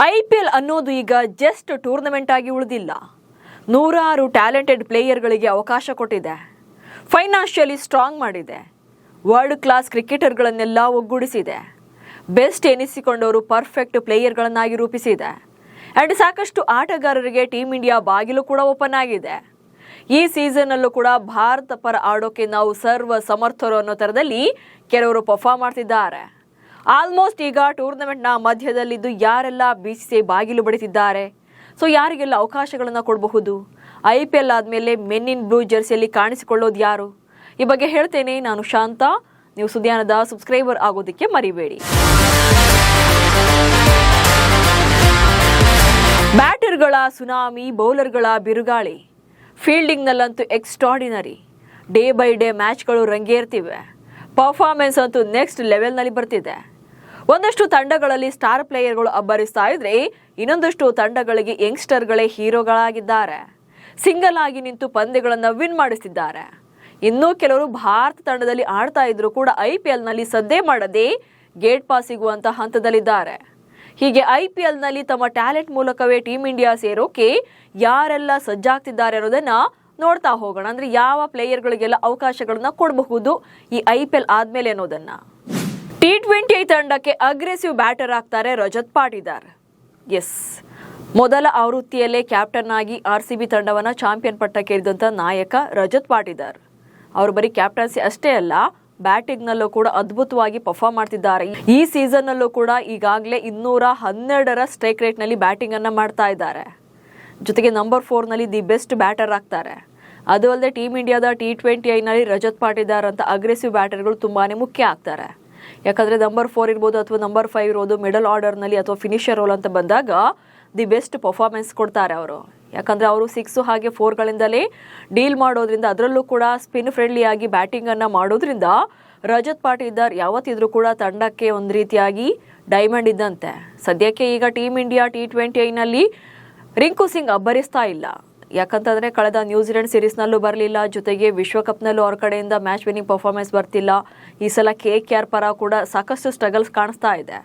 IPL ಅನ್ನೋದು ಈಗ just tournament ಆಗಿ ಉಳಿದಿಲ್ಲ. ನೂರಾರು ಟ್ಯಾಲೆಂಟೆಡ್ ಪ್ಲೇಯರ್ಗಳಿಗೆ ಅವಕಾಶ ಕೊಟ್ಟಿದೆ. ಫೈನಾನ್ಷಿಯಲಿ ಸ್ಟ್ರಾಂಗ್ ಮಾಡಿದೆ. ವರ್ಲ್ಡ್ ಕ್ಲಾಸ್ ಕ್ರಿಕೆಟರ್ಗಳನ್ನೆಲ್ಲ ಒಗ್ಗೂಡಿಸಿದೆ. ಬೆಸ್ಟ್ ಎನಿಸಿಕೊಂಡವರು ಪರ್ಫೆಕ್ಟ್ ಪ್ಲೇಯರ್ಗಳನ್ನಾಗಿ ರೂಪಿಸಿದೆ. ಆ್ಯಂಡ್ ಸಾಕಷ್ಟು ಆಟಗಾರರಿಗೆ ಟೀಮ್ ಇಂಡಿಯಾ ಬಾಗಿಲು ಕೂಡ ಓಪನ್ ಆಗಿದೆ. ಈ ಸೀಸನ್ನಲ್ಲೂ ಕೂಡ ಭಾರತ ಪರ ಆಡೋಕೆ ನಾವು ಸರ್ವ ಸಮರ್ಥರು ಅನ್ನೋ ಥರದಲ್ಲಿ ಕೆಲವರು ಪರ್ಫಾರ್ಮ್ ಮಾಡ್ತಿದ್ದಾರೆ. ಆಲ್ಮೋಸ್ಟ್ ಈಗ ಟೂರ್ನಮೆಂಟ್ನ ಮಧ್ಯದಲ್ಲಿದ್ದು ಯಾರೆಲ್ಲ BCCI ಬಾಗಿಲು ಬಡಿತಿದ್ದಾರೆ, ಸೊ ಯಾರಿಗೆಲ್ಲ ಅವಕಾಶಗಳನ್ನು ಕೊಡಬಹುದು, IPL ಆದಮೇಲೆ ಮೆನ್ ಇನ್ ಬ್ಲೂ ಜರ್ಸಿಯಲ್ಲಿ ಕಾಣಿಸಿಕೊಳ್ಳೋದು ಯಾರು, ಈ ಬಗ್ಗೆ ಹೇಳ್ತೇನೆ. ನಾನು ಶಾಂತ. ನೀವು ಸುದ್ಯಾನದ ಸಬ್ಸ್ಕ್ರೈಬರ್ ಆಗೋದಕ್ಕೆ ಮರಿಬೇಡಿ. ಬ್ಯಾಟರ್ಗಳ ಸುನಾಮಿ, ಬೌಲರ್ಗಳ ಬಿರುಗಾಳಿ, ಫೀಲ್ಡಿಂಗ್ನಲ್ಲಂತೂ ಎಕ್ಸ್ಟ್ರಾಡಿನರಿ. ಡೇ ಬೈ ಡೇ ಮ್ಯಾಚ್ಗಳು ರಂಗೇರ್ತಿವೆ. ಪರ್ಫಾರ್ಮೆನ್ಸ್ ಅಂತೂ ನೆಕ್ಸ್ಟ್ ಲೆವೆಲ್ನಲ್ಲಿ ಬರ್ತಿದೆ. ಒಂದಷ್ಟು ತಂಡಗಳಲ್ಲಿ ಸ್ಟಾರ್ ಪ್ಲೇಯರ್ಗಳು ಅಬ್ಬರಿಸ್ತಾ ಇದ್ರೆ, ಇನ್ನೊಂದಷ್ಟು ತಂಡಗಳಿಗೆ ಯಂಗ್ಸ್ಟರ್ಗಳೇ ಹೀರೋಗಳಾಗಿದ್ದಾರೆ. ಸಿಂಗಲ್ ಆಗಿ ನಿಂತು ಪಂದ್ಯಗಳನ್ನು ವಿನ್ ಮಾಡಿಸ್ತಿದ್ದಾರೆ. ಇನ್ನೂ ಕೆಲವರು ಭಾರತ ತಂಡದಲ್ಲಿ ಆಡ್ತಾ ಇದ್ರು ಕೂಡ IPLನಲ್ಲಿ ಸದ್ದೇ ಮಾಡದೆ ಗೇಟ್ ಪಾಸ್ ಸಿಗುವಂತ ಹಂತದಲ್ಲಿದ್ದಾರೆ. ಹೀಗೆ IPLನಲ್ಲಿ ತಮ್ಮ ಟ್ಯಾಲೆಂಟ್ ಮೂಲಕವೇ ಟೀಮ್ ಇಂಡಿಯಾ ಸೇರೋಕೆ ಯಾರೆಲ್ಲ ಸಜ್ಜಾಗ್ತಿದ್ದಾರೆ ಅನ್ನೋದನ್ನ ನೋಡ್ತಾ ಹೋಗೋಣ. ಅಂದ್ರೆ ಯಾವ ಪ್ಲೇಯರ್ಗಳಿಗೆಲ್ಲ ಅವಕಾಶಗಳನ್ನ ಕೊಡಬಹುದು ಈ IPL ಆದ್ಮೇಲೆ ಅನ್ನೋದನ್ನ. T20 ತಂಡಕ್ಕೆ ಅಗ್ರೆಸಿವ್ ಬ್ಯಾಟರ್ ಆಗ್ತಾರೆ ರಜತ್ ಪಾಟಿದಾರ್. ಎಸ್, ಮೊದಲ ಆವೃತ್ತಿಯಲ್ಲೇ ಕ್ಯಾಪ್ಟನ್ ಆಗಿ RCB ತಂಡವನ್ನ ಚಾಂಪಿಯನ್ ಪಟ್ಟಕ್ಕೆ ಇರಿದಂತ ನಾಯಕ ರಜತ್ ಪಾಟಿದಾರ್. ಅವರು ಬರೀ ಕ್ಯಾಪ್ಟನ್ಸಿ ಅಷ್ಟೇ ಅಲ್ಲ, ಬ್ಯಾಟಿಂಗ್ ನಲ್ಲೂ ಕೂಡ ಅದ್ಭುತವಾಗಿ ಪರ್ಫಾರ್ಮ್ ಮಾಡ್ತಿದ್ದಾರೆ. ಈ ಸೀಸನ್ ನಲ್ಲೂ ಕೂಡ ಈಗಾಗಲೇ 212 ಸ್ಟ್ರೈಕ್ ರೇಟ್ ನಲ್ಲಿ ಬ್ಯಾಟಿಂಗ್ ಅನ್ನ ಮಾಡ್ತಾ ಇದ್ದಾರೆ. ಜೊತೆಗೆ ನಂಬರ್ 4 ನಲ್ಲಿ ದಿ ಬೆಸ್ಟ್ ಬ್ಯಾಟರ್ ಆಗ್ತಾರೆ. ಅದು ಅಲ್ಲದೆ ಟೀಮ್ ಇಂಡಿಯಾದ T20 ನಲ್ಲಿ ರಜತ್ ಪಾಟಿದಾರ್ ಅಂತ ಅಗ್ರೆಸಿವ್ ಬ್ಯಾಟರ್ಗಳು ತುಂಬಾನೇ ಮುಖ್ಯ ಆಗ್ತಾರೆ. ಯಾಕಂದ್ರೆ ನಂಬರ್ 4 ಇರ್ಬೋದು ಅಥವಾ ನಂಬರ್ 5 ಇರೋದು ಮಿಡಲ್ ಆರ್ಡರ್ ನಲ್ಲಿ ಅಥವಾ ಫಿನಿಶರ್ ರೋಲ್ ಅಂತ ಬಂದಾಗ ದಿ ಬೆಸ್ಟ್ ಪರ್ಫಾರ್ಮೆನ್ಸ್ ಕೊಡ್ತಾರೆ ಅವರು. ಯಾಕಂದ್ರೆ ಅವರು 6 ಹಾಗೆ 4ಗಳಿಂದಲೇ ಡೀಲ್ ಮಾಡೋದ್ರಿಂದ, ಅದರಲ್ಲೂ ಕೂಡ ಸ್ಪಿನ್ ಫ್ರೆಂಡ್ಲಿ ಆಗಿ ಬ್ಯಾಟಿಂಗ್ ಅನ್ನ ಮಾಡೋದ್ರಿಂದ ರಜತ್ ಪಾಟಿದಾರ್ ಯಾವತ್ತಿದ್ರೂ ಕೂಡ ತಂಡಕ್ಕೆ ಒಂದು ರೀತಿಯಾಗಿ ಡೈಮಂಡ್ ಇದ್ದಂತೆ. ಸದ್ಯಕ್ಕೆ ಈಗ ಟೀಮ್ ಇಂಡಿಯಾ T20 ನಲ್ಲಿ ರಿಂಕು ಸಿಂಗ್ ಅಬ್ಬರಿಸ್ತಾ ಇಲ್ಲ. ಯಾಕಂತಂದ್ರೆ ಕಳೆದ ನ್ಯೂಜಿಲೆಂಡ್ ಸೀರೀಸ್ನಲ್ಲೂ ಬರಲಿಲ್ಲ, ಜೊತೆಗೆ ವಿಶ್ವಕಪ್ನಲ್ಲೂ ಅವ್ರ ಕಡೆಯಿಂದ ಮ್ಯಾಚ್ ವಿನ್ನಿಂಗ್ ಪರ್ಫಾರ್ಮೆನ್ಸ್ ಬರ್ತಿಲ್ಲ. ಈ ಸಲ KKR ಪರ ಕೂಡ ಸಾಕಷ್ಟು ಸ್ಟ್ರಗಲ್ಸ್ ಕಾಣಿಸ್ತಾ ಇದೆ.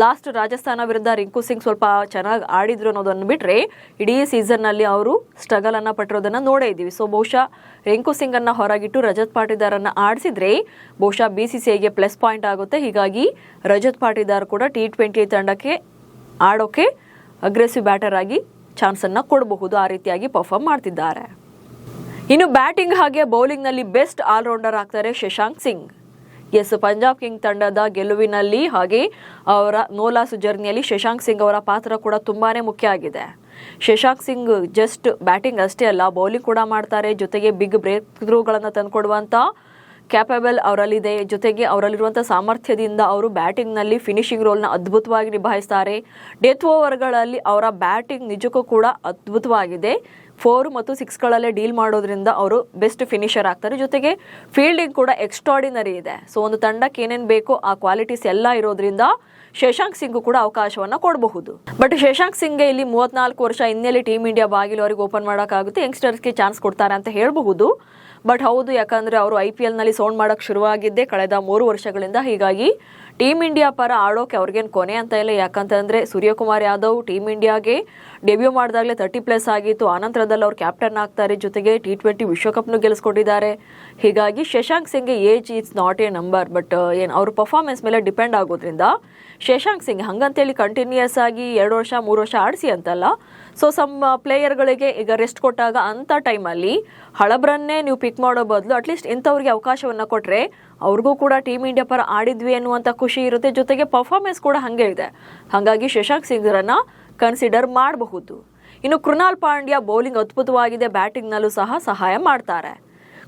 ಲಾಸ್ಟ್ ರಾಜಸ್ಥಾನ ವಿರುದ್ಧ ರಿಂಕು ಸಿಂಗ್ ಸ್ವಲ್ಪ ಚೆನ್ನಾಗಿ ಆಡಿದ್ರು ಅನ್ನೋದನ್ನು ಬಿಟ್ರೆ ಇಡೀ ಸೀಸನ್ ನಲ್ಲಿ ಅವರು ಸ್ಟ್ರಗಲ್ ಅನ್ನ ಪಟ್ಟಿರೋದನ್ನ ನೋಡೇ ಇದ್ದೀವಿ. ಸೊ ಬಹುಶಃ ರಿಂಕು ಸಿಂಗ್ ಅನ್ನ ಹೊರಗಿಟ್ಟು ರಜತ್ ಪಾಟಿದಾರ್ ಅನ್ನ ಆಡಿಸಿದ್ರೆ ಬಹುಶಃ BCCIಗೆ ಪ್ಲಸ್ ಪಾಯಿಂಟ್ ಆಗುತ್ತೆ. ಹೀಗಾಗಿ ರಜತ್ ಪಾಟಿದಾರ್ ಕೂಡ T20 ತಂಡಕ್ಕೆ ಆಡೋಕೆ ಅಗ್ರೆಸಿವ್ ಬ್ಯಾಟರ್ ಆಗಿ ಚಾನ್ಸ್ ಅನ್ನ ಕೊಡಬಹುದು. ಆ ರೀತಿಯಾಗಿ ಪರ್ಫಾರ್ಮ್ ಮಾಡ್ತಿದ್ದಾರೆ. ಇನ್ನು ಬ್ಯಾಟಿಂಗ್ ಹಾಗೆ ಬೌಲಿಂಗ್ ನಲ್ಲಿ ಬೆಸ್ಟ್ ಆಲ್ರೌಂಡರ್ ಆಗ್ತಾರೆ ಶಶಾಂಕ್ ಸಿಂಗ್. ಎಸ್, ಪಂಜಾಬ್ ಕಿಂಗ್ ತಂಡದ ಗೆಲುವಿನಲ್ಲಿ ಹಾಗೆ ಅವರ ನೋಲಾಸ್ ಜರ್ನಿಯಲ್ಲಿ ಶಶಾಂಕ್ ಸಿಂಗ್ ಅವರ ಪಾತ್ರ ಕೂಡ ತುಂಬಾನೇ ಮುಖ್ಯ ಆಗಿದೆ. ಶಶಾಂಕ್ ಸಿಂಗ್ ಜಸ್ಟ್ ಬ್ಯಾಟಿಂಗ್ ಅಷ್ಟೇ ಅಲ್ಲ, ಬೌಲಿಂಗ್ ಕೂಡ ಮಾಡ್ತಾರೆ. ಜೊತೆಗೆ ಬಿಗ್ ಬ್ರೇಕ್ ಥ್ರೂಗಳನ್ನು ತಂದುಕೊಡುವಂತ ಕ್ಯಾಪಬಲ್ ಅವರಲ್ಲಿದೆ. ಜೊತೆಗೆ ಅವರಲ್ಲಿರುವಂಥ ಸಾಮರ್ಥ್ಯದಿಂದ ಅವರು ಬ್ಯಾಟಿಂಗ್ನಲ್ಲಿ ಫಿನಿಶಿಂಗ್ ರೋಲ್ನ ಅದ್ಭುತವಾಗಿ ನಿಭಾಯಿಸ್ತಾರೆ. ಡೆತ್ ಓವರ್ಗಳಲ್ಲಿ ಅವರ ಬ್ಯಾಟಿಂಗ್ ನಿಜಕ್ಕೂ ಕೂಡ ಅದ್ಭುತವಾಗಿದೆ. 4 ಮತ್ತು 6ಗಳಲ್ಲೇ ಡೀಲ್ ಮಾಡೋದ್ರಿಂದ ಅವರು ಬೆಸ್ಟ್ ಫಿನಿಷರ್ ಆಗ್ತಾರೆ. ಜೊತೆಗೆ ಫೀಲ್ಡಿಂಗ್ ಕೂಡ ಎಕ್ಸ್ಟ್ರಾಡಿನರಿ ಇದೆ. ಸೊ ಒಂದು ತಂಡಕ್ಕೆ ಏನೇನು ಬೇಕೋ ಆ ಕ್ವಾಲಿಟೀಸ್ ಎಲ್ಲ ಇರೋದ್ರಿಂದ ಶಶಾಂಕ್ ಸಿಂಗ್ ಕೂಡ ಅವಕಾಶವನ್ನ ಕೊಡಬಹುದು. ಬಟ್ ಶಶಾಂಕ್ ಸಿಂಗ್ಗೆ ಇಲ್ಲಿ 34 ವರ್ಷ ಇನ್ನೆಲ್ಲಿ ಟೀಮ್ ಇಂಡಿಯಾ ಬಾಗಿಲು ಅವರಿಗೆ ಓಪನ್ ಮಾಡೋಕ್ಕಾಗುತ್ತೆ, ಯಂಗ್ಸ್ಟರ್ಸ್ಗೆ ಚಾನ್ಸ್ ಕೊಡ್ತಾರೆ ಅಂತ ಹೇಳಬಹುದು. ಬಟ್ ಹೌದು, ಯಾಕಂದ್ರೆ ಅವರು IPLನಲ್ಲಿ ಸೌಂಡ್ ಮಾಡೋಕ್ಕೆ ಶುರುವಾಗಿದ್ದೆ ಕಳೆದ 3 ವರ್ಷಗಳಿಂದ. ಹೀಗಾಗಿ ಟೀಮ್ ಇಂಡಿಯಾ ಪರ ಆಡೋಕೆ ಅವ್ರಿಗೇನು ಕೊನೆ ಅಂತ ಇಲ್ಲ. ಯಾಕಂತಂದ್ರೆ ಸೂರ್ಯಕುಮಾರ್ ಯಾದವ್ ಟೀಮ್ ಇಂಡಿಯಾಗೆ ಡೆಬ್ಯೂ ಮಾಡಿದಾಗಲೇ 30+ ಆಗಿತ್ತು. ಆನಂತರದಲ್ಲಿ ಅವ್ರು ಕ್ಯಾಪ್ಟನ್ ಆಗ್ತಾರೆ. ಜೊತೆಗೆ T20 ವಿಶ್ವಕಪ್ನು ಗೆಲ್ಲಿಸ್ಕೊಟ್ಟಿದ್ದಾರೆ. ಹೀಗಾಗಿ ಶಶಾಂಕ್ ಸಿಂಗ್ಗೆ age it's not a number, but ಏನು ಅವ್ರ ಪರ್ಫಾರ್ಮೆನ್ಸ್ ಮೇಲೆ ಡಿಪೆಂಡ್ ಆಗೋದ್ರಿಂದ ಶಶಾಂಕ್ ಸಿಂಗ್ ಹಂಗಂತೇಳಿ ಕಂಟಿನ್ಯೂಯಸ್ ಆಗಿ 2 ವರ್ಷ 3 ವರ್ಷ ಆಡಿಸಿ ಅಂತಲ್ಲ. ಸೊ ಸಮ್ ಪ್ಲೇಯರ್ಗಳಿಗೆ ಈಗ ರೆಸ್ಟ್ ಕೊಟ್ಟಾಗ ಅಂಥ ಟೈಮಲ್ಲಿ ಹಳಬ್ರನ್ನೇ ನೀವು ಪಿಕ್ ಮಾಡೋ ಬದಲು ಅಟ್ಲೀಸ್ಟ್ ಇಂಥವ್ರಿಗೆ ಅವಕಾಶವನ್ನು ಕೊಟ್ಟರೆ ಅವ್ರಿಗೂ ಕೂಡ ಟೀಮ್ ಇಂಡಿಯಾ ಪರ ಆಡಿದ್ವಿ ಅನ್ನುವಂಥ ಖುಷಿ ಇರುತ್ತೆ. ಜೊತೆಗೆ ಪರ್ಫಾರ್ಮೆನ್ಸ್ ಕೂಡ ಹಾಗೆ ಇದೆ. ಹಾಗಾಗಿ ಶಶಾಂಕ್ ಸಿಂಗ್ರನ್ನ ಕನ್ಸಿಡರ್ ಮಾಡಬಹುದು. ಇನ್ನು ಕೃನಾಲ್ ಪಾಂಡ್ಯ ಬೌಲಿಂಗ್ ಅದ್ಭುತವಾಗಿದೆ, ಬ್ಯಾಟಿಂಗ್ನಲ್ಲೂ ಸಹ ಸಹಾಯ ಮಾಡ್ತಾರೆ.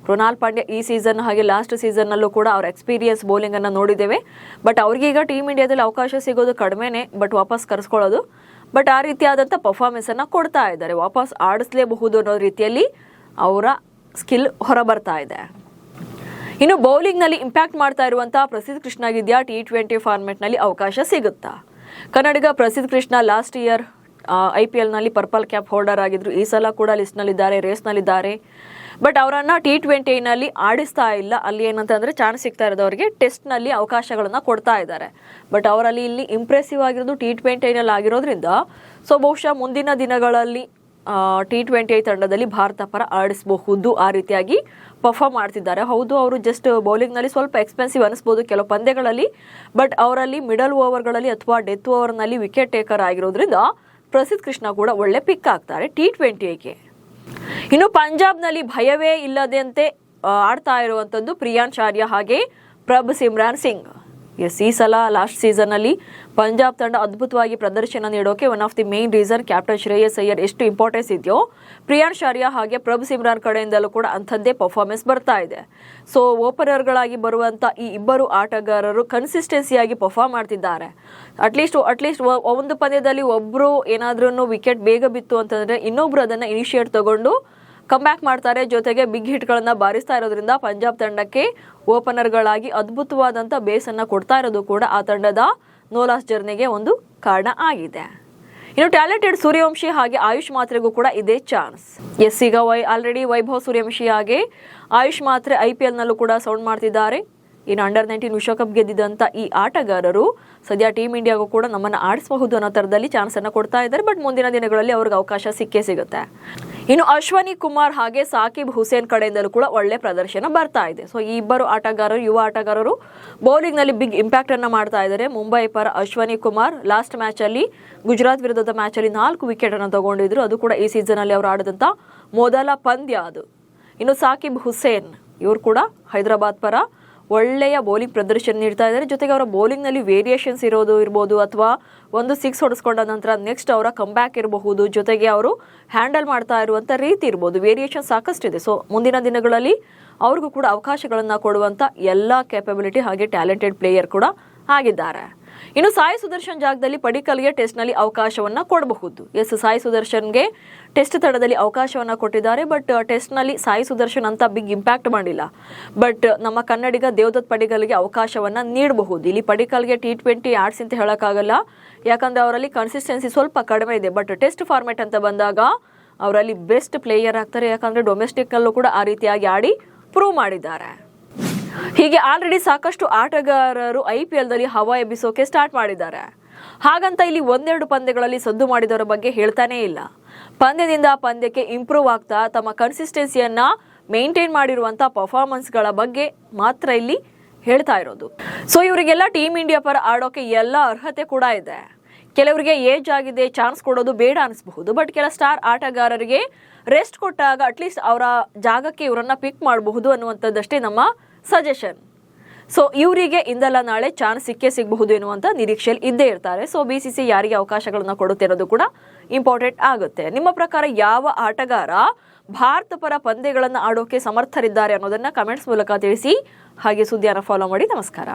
ಕೃನಾಲ್ ಪಾಂಡ್ಯ ಈ ಸೀಸನ್ ಹಾಗೆ ಲಾಸ್ಟ್ ಸೀಸನ್ನಲ್ಲೂ ಕೂಡ ಅವ್ರ ಎಕ್ಸ್ಪೀರಿಯನ್ಸ್ ಬೌಲಿಂಗ್ ಅನ್ನು ನೋಡಿದ್ದೇವೆ. ಬಟ್ ಅವ್ರಿಗೀಗ ಟೀಮ್ ಇಂಡಿಯಾದಲ್ಲಿ ಅವಕಾಶ ಸಿಗೋದು ಕಡಿಮೆನೆ, ಬಟ್ ವಾಪಸ್ ಕರೆಸ್ಕೊಳ್ಳೋದು. ಬಟ್ ಆ ರೀತಿಯಾದಂಥ ಪರ್ಫಾರ್ಮೆನ್ಸ್ ಅನ್ನ ಕೊಡ್ತಾ ಇದ್ದಾರೆ. ವಾಪಸ್ ಆಡಿಸಲೇಬಹುದು ಅನ್ನೋ ರೀತಿಯಲ್ಲಿ ಅವರ ಸ್ಕಿಲ್ ಹೊರಬರ್ತಾ ಇದೆ. ಇನ್ನು ಬೌಲಿಂಗ್ ನಲ್ಲಿ ಇಂಪ್ಯಾಕ್ಟ್ ಮಾಡ್ತಾ ಇರುವಂತಹ ಪ್ರಸಿದ್ಧ ಕೃಷ್ಣಗಿದ್ಯಾ T20 ಫಾರ್ಮೆಟ್ ನಲ್ಲಿ ಅವಕಾಶ ಸಿಗುತ್ತಾ? ಕನ್ನಡಿಗ ಪ್ರಸಿದ್ಧ ಕೃಷ್ಣ ಲಾಸ್ಟ್ ಇಯರ್ IPL ನಲ್ಲಿ ಪರ್ಪಲ್ ಕ್ಯಾಪ್ ಹೋಲ್ಡರ್ ಆಗಿದ್ರು. ಈ ಸಲ ಕೂಡ ಲಿಸ್ಟ್ನಲ್ಲಿದ್ದಾರೆ, ರೇಸ್ನಲ್ಲಿದ್ದಾರೆ. ಬಟ್ ಅವರನ್ನ T20ನಲ್ಲಿ ಆಡಿಸ್ತಾ ಇಲ್ಲ. ಅಲ್ಲಿ ಏನಂತಂದ್ರೆ ಚಾನ್ಸ್ ಸಿಗ್ತಾ ಇರೋದವರಿಗೆ ಟೆಸ್ಟ್ನಲ್ಲಿ ಅವಕಾಶಗಳನ್ನ ಕೊಡ್ತಾ ಇದ್ದಾರೆ. ಬಟ್ ಅವರಲ್ಲಿ ಇಲ್ಲಿ ಇಂಪ್ರೆಸಿವ್ ಆಗಿರೋದು T20ನಲ್ಲಿ ಆಗಿರೋದ್ರಿಂದ ಸೊ ಬಹುಶಃ ಮುಂದಿನ ದಿನಗಳಲ್ಲಿ T20 ತಂಡದಲ್ಲಿ ಭಾರತ ಪರ ಆಡಿಸಬಹುದು. ಆ ರೀತಿಯಾಗಿ ಪರ್ಫಾರ್ಮ್ ಮಾಡ್ತಿದ್ದಾರೆ. ಹೌದು, ಅವರು ಜಸ್ಟ್ ಬೌಲಿಂಗ್ನಲ್ಲಿ ಸ್ವಲ್ಪ ಎಕ್ಸ್ಪೆನ್ಸಿವ್ ಅನಿಸ್ಬೋದು ಕೆಲವು ಪಂದ್ಯಗಳಲ್ಲಿ. ಬಟ್ ಅವರಲ್ಲಿ ಮಿಡಲ್ ಓವರ್ಗಳಲ್ಲಿ ಅಥವಾ ಡೆತ್ ಓವರ್ನಲ್ಲಿ ವಿಕೆಟ್ ಟೇಕರ್ ಆಗಿರೋದ್ರಿಂದ ಪ್ರಸಿದ್ಧ ಕೃಷ್ಣ ಕೂಡ ಒಳ್ಳೆ ಪಿಕ್ ಆಗ್ತಾರೆ T20ಗೆ. ಇನ್ನು ಪಂಜಾಬ್ನಲ್ಲಿ ಭಯವೇ ಇಲ್ಲದಂತೆ ಆಡ್ತಾ ಇರುವಂತದ್ದು ಪ್ರಿಯಾಂಶ್ ಆರ್ಯ ಹಾಗೆ ಪ್ರಭ್ ಸಿಮ್ರಾನ್ ಸಿಂಗ್. ಈ ಸಲ ಲಾಸ್ಟ್ ಸೀಸನ್ ಅಲ್ಲಿ ಪಂಜಾಬ್ ತಂಡ ಅದ್ಭುತವಾಗಿ ಪ್ರದರ್ಶನ ನೀಡೋಕೆ one of the main reason captain Shreyas Iyer ಎಷ್ಟು ಇಂಪಾರ್ಟೆನ್ಸ್ ಇದೆಯೋ ಪ್ರಿಯಾಂಶ್ ಆರ್ಯ ಹಾಗೆ ಪ್ರಭ್ ಸಿಮ್ರಾನ್ ಕಡೆಯಿಂದಲೂ ಕೂಡ ಅಂಥದ್ದೇ ಪರ್ಫಾರ್ಮೆನ್ಸ್ ಬರ್ತಾ ಇದೆ. ಸೊ ಓಪನರ್ಗಳಾಗಿ ಬರುವಂತ ಈ ಇಬ್ಬರು ಆಟಗಾರರು ಕನ್ಸಿಸ್ಟೆನ್ಸಿಯಾಗಿ ಪರ್ಫಾರ್ಮ್ ಮಾಡ್ತಿದ್ದಾರೆ. ಅಟ್ಲೀಸ್ಟ್ ಒಂದು ಪಂದ್ಯದಲ್ಲಿ ಒಬ್ರು ಏನಾದ್ರೂ ವಿಕೆಟ್ ಬೇಗ ಬಿತ್ತು ಅಂತಂದ್ರೆ ಇನ್ನೊಬ್ರು ಅದನ್ನ ಇನಿಷಿಯೇಟ್ ತಗೊಂಡು ಕಮ್ಬ್ಯಾಕ್ ಮಾಡ್ತಾರೆ. ಜೊತೆಗೆ ಬಿಗ್ ಹಿಟ್ಗಳನ್ನ ಬಾರಿಸ್ತಾ ಇರೋದ್ರಿಂದ ಪಂಜಾಬ್ ತಂಡಕ್ಕೆ ಓಪನರ್ಗಳಾಗಿ ಅದ್ಭುತವಾದಂಥ ಬೇಸನ್ನ ಕೊಡ್ತಾ ಇರೋದು ಕೂಡ ಆ ತಂಡದ ನೋಲಾಸ್ ಜರ್ನಿಗೆ ಒಂದು ಕಾರಣ ಆಗಿದೆ. ಇನ್ನು ಟ್ಯಾಲೆಂಟೆಡ್ ಸೂರ್ಯವಂಶಿ ಹಾಗೆ ಆಯುಷ್ ಮಾತ್ರೆಗೂ ಕೂಡ ಇದೇ ಚಾನ್ಸ್. ಈಗ ಆಲ್ರೆಡಿ ವೈಭವ್ ಸೂರ್ಯವಂಶಿ ಹಾಗೆ ಆಯುಷ್ ಮಾತ್ರೆ IPL ನಲ್ಲೂ ಕೂಡ ಸೌಂಡ್ ಮಾಡ್ತಿದ್ದಾರೆ. ಇನ್ನು ಅಂಡರ್-19 ವಿಶ್ವಕಪ್ ಗೆದ್ದಿದ್ದಂಥ ಈ ಆಟಗಾರರು ಸದ್ಯ ಟೀಮ್ ಇಂಡಿಯಾಗೂ ಕೂಡ ನಮ್ಮನ್ನು ಆಡಿಸಬಹುದು ಅನ್ನೋ ಥರದಲ್ಲಿ ಚಾನ್ಸ್ ಅನ್ನು ಕೊಡ್ತಾ ಇದ್ದಾರೆ. ಬಟ್ ಮುಂದಿನ ದಿನಗಳಲ್ಲಿ ಅವ್ರಿಗೆ ಅವಕಾಶ ಸಿಕ್ಕೇ ಸಿಗುತ್ತೆ. ಇನ್ನು ಅಶ್ವನಿ ಕುಮಾರ್ ಹಾಗೆ ಸಾಕಿಬ್ ಹುಸೇನ್ ಕಡೆಯಿಂದಲೂ ಕೂಡ ಒಳ್ಳೆ ಪ್ರದರ್ಶನ ಬರ್ತಾ ಇದೆ. ಸೊ ಈ ಇಬ್ಬರು ಯುವ ಆಟಗಾರರು ಬೌಲಿಂಗ್ ನಲ್ಲಿ ಬಿಗ್ ಇಂಪ್ಯಾಕ್ಟ್ ಅನ್ನ ಮಾಡ್ತಾ ಇದ್ದಾರೆ. ಮುಂಬೈ ಪರ ಅಶ್ವನಿ ಕುಮಾರ್ ಲಾಸ್ಟ್ ಮ್ಯಾಚ್ ಅಲ್ಲಿ ಗುಜರಾತ್ ವಿರುದ್ಧದ ಮ್ಯಾಚ್ ಅಲ್ಲಿ 4 ವಿಕೆಟ್ ಅನ್ನು ತಗೊಂಡಿದ್ರು. ಅದು ಕೂಡ ಈ ಸೀಸನ್ ಅಲ್ಲಿ ಅವರು ಆಡಿದಂತ ಮೊದಲ ಪಂದ್ಯ ಅದು. ಇನ್ನು ಸಾಕಿಬ್ ಹುಸೇನ್ ಇವರು ಕೂಡ ಹೈದರಾಬಾದ್ ಪರ ಒಳ್ಳೆಯ ಬೌಲಿಂಗ್ ಪ್ರದರ್ಶನ ನೀಡ್ತಾ ಇದ್ದಾರೆ. ಜೊತೆಗೆ ಅವರ ಬೌಲಿಂಗ್ ನಲ್ಲಿ ವೇರಿಯೇಷನ್ಸ್ ಇರ್ಬೋದು ಅಥವಾ ಒಂದು 6 ಹೊಡೆಸ್ಕೊಂಡ ನಂತರ ನೆಕ್ಸ್ಟ್ ಅವರ ಕಂಬ್ಯಾಕ್ ಇರಬಹುದು. ಜೊತೆಗೆ ಅವರು ಹ್ಯಾಂಡಲ್ ಮಾಡ್ತಾ ಇರುವಂತ ರೀತಿ ಇರ್ಬೋದು, ವೇರಿಯೇಷನ್ ಸಾಕಷ್ಟಿದೆ. ಸೊ ಮುಂದಿನ ದಿನಗಳಲ್ಲಿ ಅವ್ರಿಗೂ ಕೂಡ ಅವಕಾಶಗಳನ್ನ ಕೊಡುವಂತ ಎಲ್ಲಾ ಕ್ಯಾಪಬಿಲಿಟಿ ಹಾಗೆ ಟ್ಯಾಲೆಂಟೆಡ್ ಪ್ಲೇಯರ್ ಕೂಡ ಆಗಿದ್ದಾರೆ. ಇನ್ನು ಸಾಯಿ ಸುದರ್ಶನ್ ಜಾಗದಲ್ಲಿ ಪಡಿಕಲ್ಗೆ ಟೆಸ್ಟ್ ನಲ್ಲಿ ಅವಕಾಶವನ್ನ ಕೊಡಬಹುದು. ಸಾಯಿ ಸುದರ್ಶನ್ಗೆ ಟೆಸ್ಟ್ ತಂಡದಲ್ಲಿ ಅವಕಾಶವನ್ನ ಕೊಟ್ಟಿದ್ದಾರೆ. ಬಟ್ ಟೆಸ್ಟ್ ನಲ್ಲಿ ಸಾಯಿ ಸುದರ್ಶನ್ ಅಂತ ಬಿಗ್ ಇಂಪ್ಯಾಕ್ಟ್ ಮಾಡಿಲ್ಲ. ಬಟ್ ನಮ್ಮ ಕನ್ನಡಿಗ ದೇವದತ್ ಪಡಿಕಲ್ಗೆ ಅವಕಾಶವನ್ನ ನೀಡಬಹುದು. ಇಲ್ಲಿ ಪಡಿಕಲ್ಗೆ T20 ಆಡ್ಸ್ ಅಂತ ಹೇಳಕ್ಕಾಗಲ್ಲ, ಯಾಕಂದ್ರೆ ಅವರಲ್ಲಿ ಕನ್ಸಿಸ್ಟೆನ್ಸಿ ಸ್ವಲ್ಪ ಕಡಿಮೆ ಇದೆ. ಬಟ್ ಟೆಸ್ಟ್ ಫಾರ್ಮೆಟ್ ಅಂತ ಬಂದಾಗ ಅವರಲ್ಲಿ ಬೆಸ್ಟ್ ಪ್ಲೇಯರ್ ಆಗ್ತಾರೆ. ಯಾಕಂದ್ರೆ ಡೊಮೆಸ್ಟಿಕ್ ನಲ್ಲೂ ಕೂಡ ಆ ರೀತಿಯಾಗಿ ಆಡಿ ಪ್ರೂವ್ ಮಾಡಿದ್ದಾರೆ. ಹೀಗೆ ಆಲ್ರೆಡಿ ಸಾಕಷ್ಟು ಆಟಗಾರರು IPL ದಲ್ಲಿ ಹವಾ ಎಬ್ಬಿಸೋಕೆ ಸ್ಟಾರ್ಟ್ ಮಾಡಿದ್ದಾರೆ. ಹಾಗಂತ ಇಲ್ಲಿ ಒಂದೆರಡು ಪಂದ್ಯಗಳಲ್ಲಿ ಸದ್ದು ಮಾಡಿದವರ ಬಗ್ಗೆ ಹೇಳ್ತಾನೇ ಇಲ್ಲ. ಪಂದ್ಯದಿಂದ ಪಂದ್ಯಕ್ಕೆ ಇಂಪ್ರೂವ್ ಆಗ್ತಾ ತಮ್ಮ ಕನ್ಸಿಸ್ಟೆನ್ಸಿಯನ್ನ ಮೇಂಟೈನ್ ಮಾಡಿರುವಂತಹ ಪರ್ಫಾರ್ಮೆನ್ಸ್ಗಳ ಬಗ್ಗೆ ಮಾತ್ರ ಇಲ್ಲಿ ಹೇಳ್ತಾ ಇರೋದು. ಸೊ ಇವರಿಗೆಲ್ಲ ಟೀಮ್ ಇಂಡಿಯಾ ಪರ ಆಡೋಕೆ ಎಲ್ಲ ಅರ್ಹತೆ ಕೂಡ ಇದೆ. ಕೆಲವರಿಗೆ ಏಜ್ ಆಗಿದೆ, ಚಾನ್ಸ್ ಕೊಡೋದು ಬೇಡ ಅನಿಸಬಹುದು. ಬಟ್ ಕೆಲ ಸ್ಟಾರ್ ಆಟಗಾರರಿಗೆ ರೆಸ್ಟ್ ಕೊಟ್ಟಾಗ ಅಟ್ಲೀಸ್ಟ್ ಅವರ ಜಾಗಕ್ಕೆ ಇವರನ್ನ ಪಿಕ್ ಮಾಡಬಹುದು ಅನ್ನುವಂಥದ್ದಷ್ಟೇ ನಮ್ಮ ಸಜೆಷನ್. ಸೊ ಇವರಿಗೆ ಇಂದಲ್ಲ ನಾಳೆ ಚಾನ್ಸ್ ಸಿಕ್ಕೇ ಸಿಗಬಹುದು ಎನ್ನುವಂತ ನಿರೀಕ್ಷೆಯಲ್ಲಿ ಇದ್ದೇ ಇರ್ತಾರೆ. ಸೊ BCC ಯಾರಿಗೆ ಅವಕಾಶಗಳನ್ನ ಕೊಡುತ್ತೆ ಅನ್ನೋದು ಕೂಡ ಇಂಪಾರ್ಟೆಂಟ್ ಆಗುತ್ತೆ. ನಿಮ್ಮ ಪ್ರಕಾರ ಯಾವ ಆಟಗಾರ ಭಾರತ ಪರ ಪಂದ್ಯಗಳನ್ನ ಆಡೋಕೆ ಸಮರ್ಥರಿದ್ದಾರೆ ಅನ್ನೋದನ್ನ ಕಮೆಂಟ್ಸ್ ಮೂಲಕ ತಿಳಿಸಿ. ಹಾಗೆ ಸುದ್ದಿಯನ್ನು ಫಾಲೋ ಮಾಡಿ. ನಮಸ್ಕಾರ.